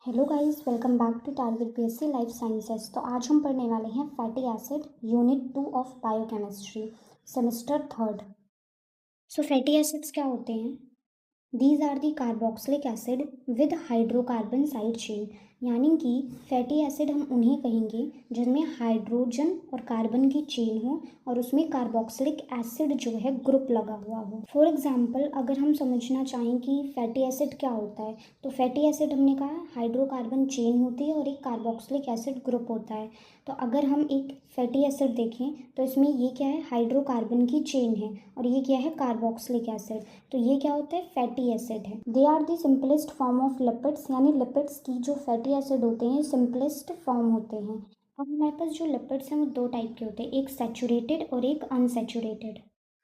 Hello guys, welcome back to target BSc life sciences. तो आज हम पढ़ने वाले हैं fatty acid unit 2 of biochemistry, semester third. So fatty acids क्या होते हैं? These are the carboxylic acid with hydrocarbon side chain. यानी कि फैटी एसिड हम उन्हें कहेंगे जिनमें हाइड्रोजन और कार्बन की चेन हो और उसमें कार्बोक्सिलिक एसिड जो है ग्रुप लगा हुआ हो। फॉर एग्जांपल, अगर हम समझना चाहें कि फैटी एसिड क्या होता है, तो फैटी एसिड हमने कहा हाइड्रोकार्बन चेन होती है और एक कार्बोक्सिलिक एसिड ग्रुप होता है। तो अगर हम एक फैटी एसिड देखें तो इसमें ये क्या है, हाइड्रोकार्बन की चेन है और ये क्या है, कार्बोक्सिलिक एसिड। तो ये क्या होता है, फैटी एसिड है। They are the simplest form of lipids, यानी लिपिड्स की जो फैटी एसिड होते हैं सिंपलेस्ट फॉर्म होते हैं। अब हमारे पास जो लिपिड्स हैं वो दो टाइप के होते हैं, एक सैचुरेटेड और एक अनसैचुरेटेड।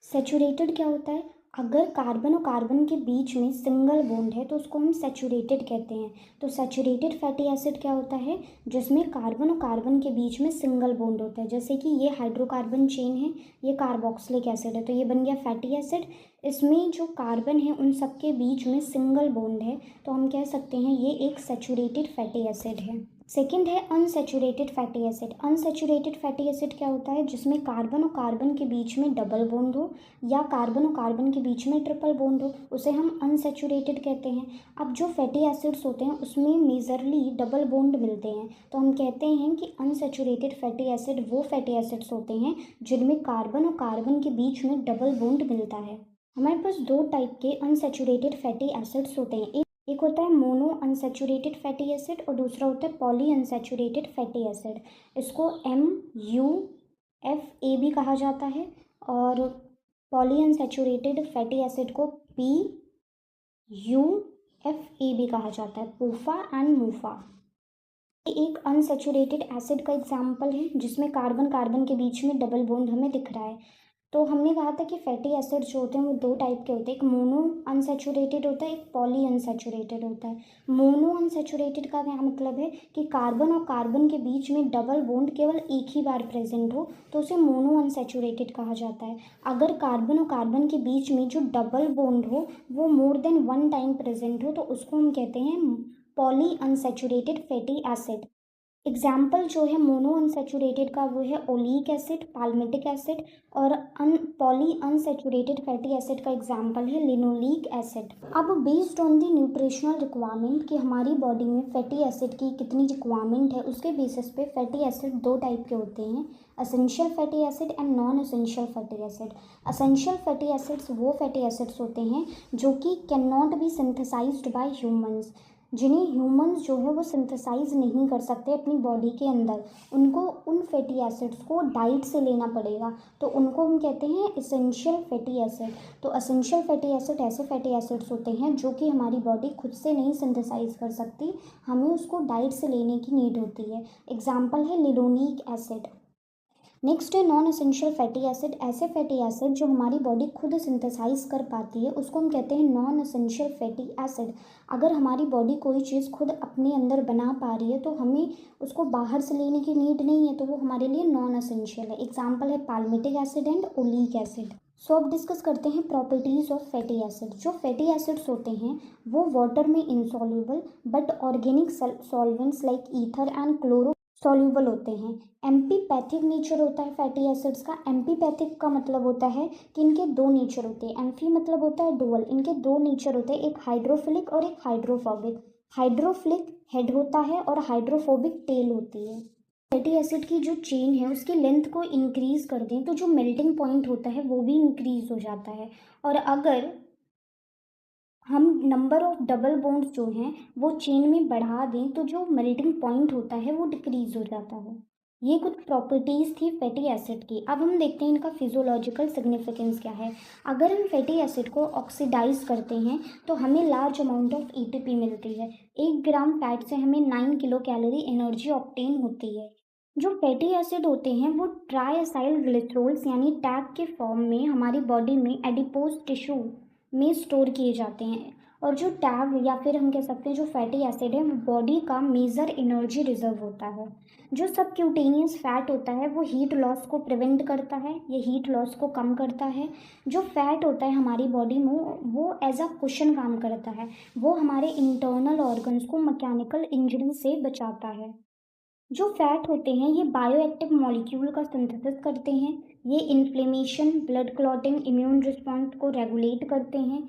सैचुरेटेड क्या होता है, अगर कार्बन और कार्बन के बीच में सिंगल बॉन्ड है तो उसको हम सैचुरेटेड कहते हैं। तो सैचुरेटेड फैटी एसिड क्या होता है, जिसमें कार्बन और कार्बन के बीच में सिंगल बॉन्ड होता है। जैसे कि ये हाइड्रोकार्बन चेन है, ये कार्बोक्सिलिक एसिड है, तो ये बन गया फैटी एसिड। इसमें जो कार्बन है उन सबके बीच में सिंगल बॉन्ड है, तो हम कह सकते हैं ये एक सैचुरेटेड फैटी एसिड है। सेकेंड है unsaturated fatty acid. Unsaturated fatty acid क्या होता है, जिसमें कार्बन और कार्बन के बीच में डबल बॉन्ड हो या कार्बन और कार्बन के बीच में ट्रिपल बॉन्ड हो, उसे हम अनसैचुरेटेड कहते हैं। अब जो फैटी एसिड्स होते हैं उसमें मेजरली डबल बॉन्ड मिलते हैं, तो हम कहते हैं कि अनसैचुरेटेड फैटी एसिड वो फैटी एसिड्स होते हैं जिनमें कार्बन और कार्बन के बीच में डबल बॉन्ड मिलता है। हमारे पास दो टाइप के अनसैचुरेटेड फैटी एसिड्स होते हैं, एक होता है मोनो अनसैचुरेटेड फैटी एसिड और दूसरा होता है पॉली अनसैचुरेटेड फैटी एसिड। इसको MUFA भी कहा जाता है और पॉली अनसैचुरेटेड फैटी एसिड को PUFA भी कहा जाता है, पूफा एंड मूफा। एक अनसैचुरेटेड एसिड का एग्जाम्पल है जिसमें कार्बन कार्बन के बीच में डबल बॉन्ड हमें दिख रहा है। तो हमने कहा था कि फैटी एसिड जो होते हैं वो दो टाइप के होते हैं, एक मोनो अनसैचुरेटेड होता है, एक पॉली अनसैचुरेटेड होता है। मोनो अनसैचुरेटेड का क्या मतलब है कि कार्बन और कार्बन के बीच में डबल बॉन्ड केवल एक ही बार प्रेजेंट हो तो उसे मोनो अनसैचुरेटेड कहा जाता है। अगर कार्बन और कार्बन के बीच में जो डबल बॉन्ड हो वो more than one time present हो तो उसको हम कहते हैं poly unsaturated fatty acid. Example जो है मोनो अनसैचुरेटेड का वो है ओलिक एसिड, पाल्मिटिक एसिड, और पॉली अनसैचुरेटेड फैटी एसिड का एग्जाम्पल है लिनोलिक एसिड। अब based on the nutritional requirement कि हमारी बॉडी में फैटी एसिड की कितनी रिक्वायरमेंट है, उसके बेसिस पे फैटी एसिड दो टाइप के होते हैं, essential fatty acid and non essential fatty acid. Essential fatty acids वो फैटी एसिड्स होते हैं जो कि can not be synthesized by humans, जिन्हें ह्यूमंस जो है वो सिंथेसाइज नहीं कर सकते अपनी बॉडी के अंदर, उनको उन फैटी एसिड्स को डाइट से लेना पड़ेगा, तो उनको हम कहते हैं एसेंशियल फैटी एसिड। तो एसेंशियल फैटी एसिड ऐसे फैटी एसिड्स होते हैं जो कि हमारी बॉडी खुद से नहीं सिंथेसाइज कर सकती, हमें उसको डाइट से लेने की नीड होती है। एग्जाम्पल है लिनोलिक एसिड। नेक्स्ट है नॉन एसेंशियल फैटी एसिड। ऐसे फैटी एसिड जो हमारी बॉडी खुद सिंथेसाइज कर पाती है उसको हम कहते हैं नॉन एसेंशियल फैटी एसिड। अगर हमारी बॉडी कोई चीज़ खुद अपने अंदर बना पा रही है तो हमें उसको बाहर से लेने की नीड नहीं है, तो वो हमारे लिए नॉन एसेंशियल है। एग्जाम्पल है palmitic acid and oleic acid. So अब डिस्कस करते हैं प्रॉपर्टीज़ ऑफ फैटी एसिड। जो फैटी एसिड्स होते हैं वो वाटर में insoluble but organic solvents like ether and chloro soluble होते हैं। एम्पीपैथिक नेचर होता है फैटी एसिड्स का। एम्पीपैथिक का मतलब होता है कि इनके दो नेचर होते हैं। एम्फी मतलब होता है डुअल, इनके दो नेचर होते हैं, एक हाइड्रोफिलिक और एक हाइड्रोफोबिक। हाइड्रोफिलिक हेड होता है और हाइड्रोफोबिक टेल होती है। फैटी एसिड की जो चेन है उसकी लेंथ को इंक्रीज कर दें तो जो मेल्टिंग पॉइंट होता है वो भी इंक्रीज हो जाता है, और अगर हम नंबर ऑफ डबल बॉन्ड्स जो हैं वो चेन में बढ़ा दें तो जो मेल्टिंग पॉइंट होता है वो डिक्रीज हो जाता है। ये कुछ प्रॉपर्टीज़ थी फैटी एसिड की। अब हम देखते हैं इनका फिजियोलॉजिकल सिग्निफिकेंस क्या है। अगर हम फैटी एसिड को ऑक्सीडाइज करते हैं तो हमें लार्ज अमाउंट ऑफ एटीपी मिलती है। 1 ग्राम फैट से हमें 9 किलो कैलोरी एनर्जी ऑब्टेन होती है। जो फैटी एसिड होते हैं वो ट्राइएसाइल ग्लिसरोल्स यानी टैग के फॉर्म में हमारी बॉडी में एडिपोज टिश्यू में स्टोर किए जाते हैं, और जो टैग या फिर हम कह सकते हैं जो फैटी एसिड है वो बॉडी का मेजर एनर्जी रिजर्व होता है। जो सबक्यूटेनियस फैट होता है वो हीट लॉस को प्रिवेंट करता है, ये हीट लॉस को कम करता है। जो फैट होता है हमारी बॉडी में वो एज अ कुशन काम करता है, वो हमारे इंटरनल ऑर्गन्स को मैकेनिकल इंजरी से बचाता है। जो फैट होते हैं ये बायोएक्टिव मॉलिक्यूल का सिंथेसिस करते हैं, ये inflammation, blood clotting, immune response को रेगुलेट करते हैं।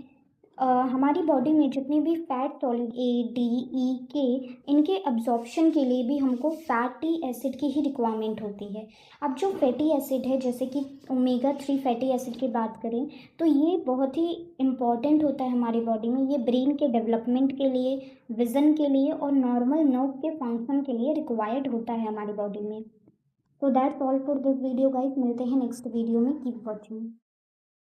हमारी बॉडी में जितने भी फैट सॉलिड ए, डी, ई, के, इनके अब्जॉर्प्शन के लिए भी हमको फैटी एसिड की ही रिक्वायरमेंट होती है। अब जो फैटी एसिड है जैसे कि ओमेगा 3 फैटी एसिड की बात करें तो ये बहुत ही इम्पॉर्टेंट होता है हमारी बॉडी में। ये ब्रेन के डेवलपमेंट के लिए, विज़न के लिए और नॉर्मल नर्व के फंक्शन के लिए रिक्वायर्ड होता है हमारी बॉडी में। तो that's all for this video guys, मिलते हैं नेक्स्ट वीडियो में। Keep watching.